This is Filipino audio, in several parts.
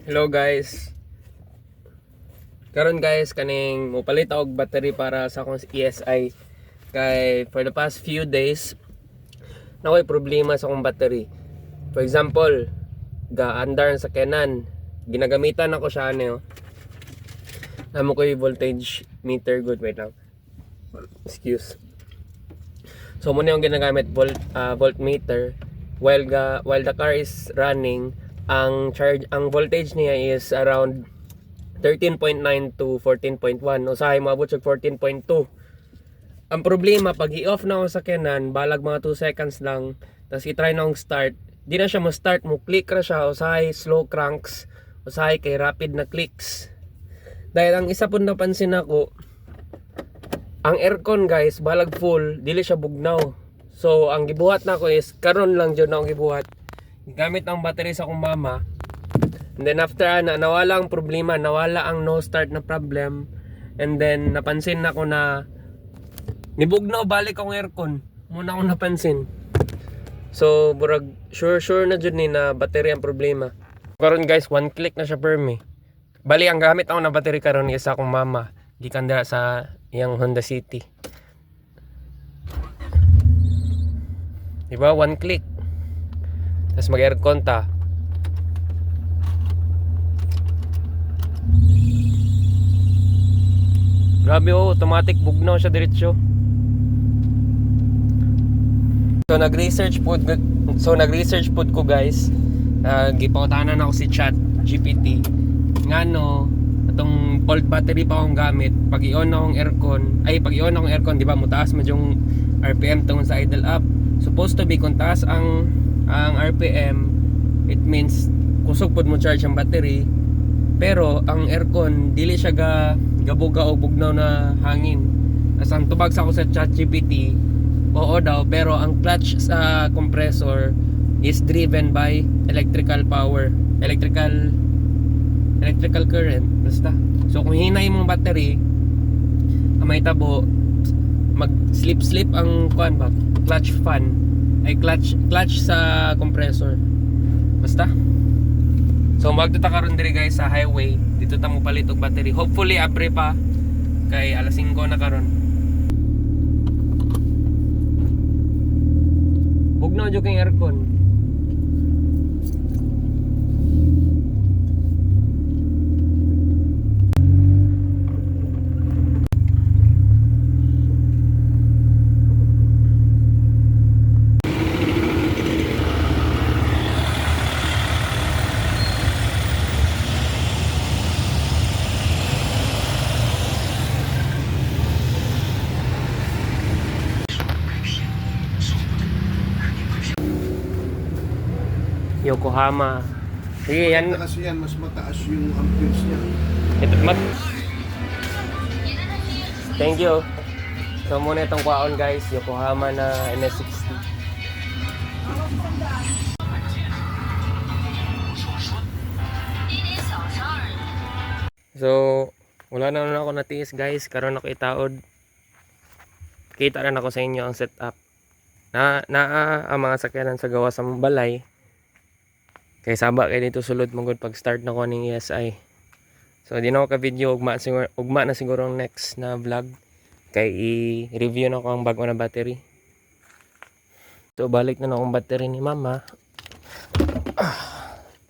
Hello guys. Karon guys kaning mopalit og battery para sa akong ESI kay for the past few days nakoy problema sa akong battery. For example, gaandar sa Canon, ginagamitan ako siya ano. Namo ko yung voltage meter good wait lang. Excuse. So muna yung ginagamit voltmeter while the car is running. Ang voltage niya is around 13.9 to 14.1. Usahay maabot siya 14.2. Ang problema pag i-off na ako sa Canon, balag mga 2 seconds lang, tapos i-try na akong start, di na siya mo-start, mo click ra siya, usahay slow cranks, usahay kay rapid na clicks. Dahil ang isa po napansin ako, ang aircon guys, balag full, dili siya bugnaw. So ang gibuhat na ako is karon lang jud na akong gibuhat. Gamit ang battery sa akong mama. And then after nawala ang problema, nawala ang no start na problem. And then napansin na ko na nibugnaw balik ang aircon. Muna akong napansin. So burag sure na jud ni na battery ang problema. Karon guys, one click na siya permi. Bali ang gamit ako na battery karon is sa akong mama. Gikan dira sa iyang Honda City. Diba? One click. Tapos mag-aircon ta. Grabe automatic bugnaw siya diretso. So nag-research pod ko guys. Gipangutanan ako si Chat GPT. Ngano atong old battery pa akong gamit. Pag i-on akong aircon, di ba mutaas mo yung RPM tungkol sa idle up. Supposed to be kung taas ang RPM, it means kusog pod mo charge ang battery. Pero ang aircon dili siya gabuga o bugnaw na hangin. As ang tubag sa ako sa ChatGPT, oo daw, pero ang clutch sa compressor is driven by electrical current basta. So kung hinay mong battery may tabo, mag slip ang clutch sa compressor basta. So magtuta karon diri guys sa highway, dito ta mo palit og battery. Hopefully abre pa kay alas 5 na karon. Bugnaw jud kay aircon. Yokohama. Sige, yan. Kasi yan, mas mataas yung amperes niya. Ito, Thank you. So muna itong kwaon guys, Yokohama na NS60. So, wala na ako natiis guys. Karon ako itaod. Kita na ako sa inyo ang setup. Ang mga sakyanan sa gawa sa balay. Kay saba kay dito sulod mong pag start na ko ning ESI. So di na ako ka video, ugma na siguro ang next na vlog kay i-review na ko ang bago na battery. So balik na akong battery ni mama.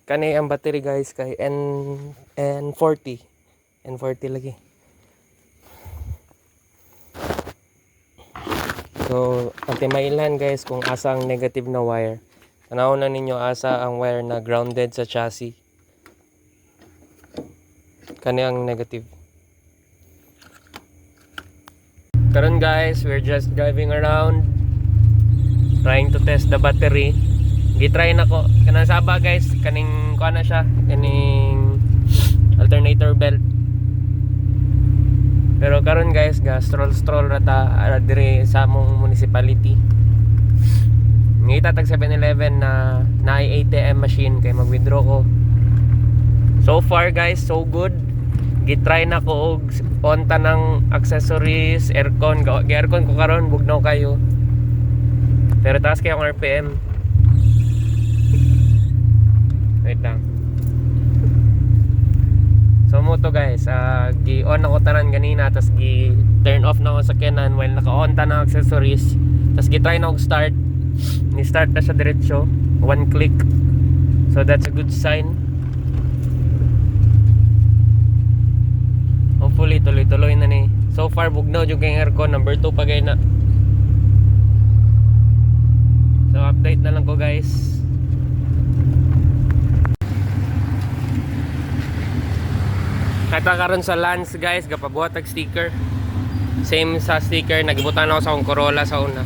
Kani ang battery guys kay N40 lagi. So anti-mailan guys kung asa ang negative na wire. Tanaw na ninyo asa ang wire na grounded sa chassis. Kani ang negative. Karon guys, we're just driving around trying to test the battery. Gitry na ko. Kanang saba guys, kaning kuha na siya. Kaning alternator belt. Pero karon guys, ga stroll rata dire sa among municipality. Ngita tag 7-Eleven na naay ATM machine kay mag-withdraw ko. So far guys, so good. Gitry na ko og onta ng accessories, aircon, aircon ko karon bugnaw kayo. Pero taas kayo ang RPM. Wait lang. So mo to guys, gi-on ako tanan ganina, tas gi-turn off na ako sa Kenan while naka-on ta ng accessories. Tas gi-try na og start. Ni-start na siya diretso, one click. So that's a good sign. Hopefully tuloy-tuloy na ni. So far bugnaw jud kay aircon, number 2 pa gay na. So update na lang ko guys. Kata karon sa Lance guys, gapabuhat tag sticker. Same sa sticker, nagibutan ako sa akong Corolla sa una.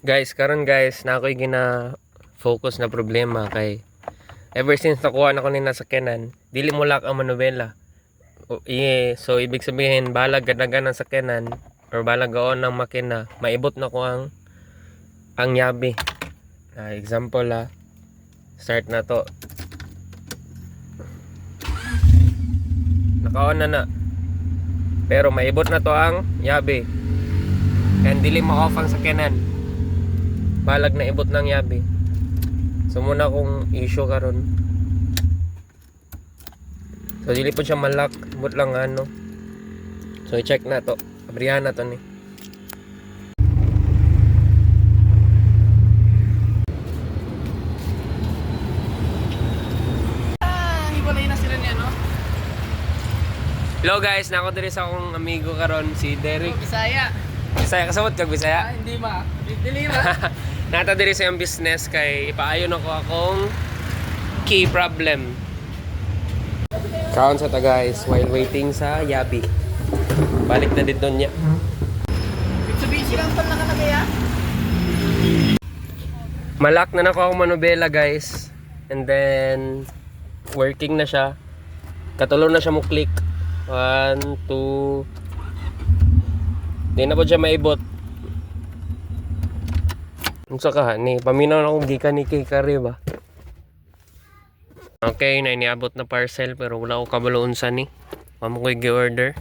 Guys, karon guys, na ako'y gina-focus na problema kay ever since nakuha na ko ni nasa Kenan, dili mo lock ang manubela. So ibig sabihin, balag ganagan sa Kenan or balag gaon ng makina, maibot na ko ang yabi. Example start na to. Naka-on na. Pero maibot na to ang yabi. And dili ma-off ang sakenan. Balag na ibot ng yabi. So muna kong issue karon. So dili po siya malak, but lang ano. So i-check na to. Abrihan na to ni. Hiwalay na sila niya, no? Hello guys, nako diri sa akong amigo karon si Derek. Bisaya. Bisaya kasabot kag Bisaya. Hindi ma. Dili ma. Nata diri sa iyang business kay ipaayon ako akong key problem. Kaon sa ta guys while waiting sa yabi. Balik na dito niya. Mitsubishi lang pala nakalagay ah. Malak na nako akong manubela guys. And then working na siya. Katulo na siya mo click. 1, 2. Di na po siya maibot. Unsa ka ni paminaw na akong gikan ni kay Kari ba. Okay, na iniabot na parcel pero wala ko kabaloon sa ni. Mamo ko gi-order.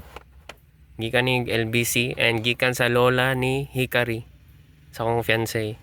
Gikan ni LBC and gikan sa lola ni Hikari sa akong fiancé.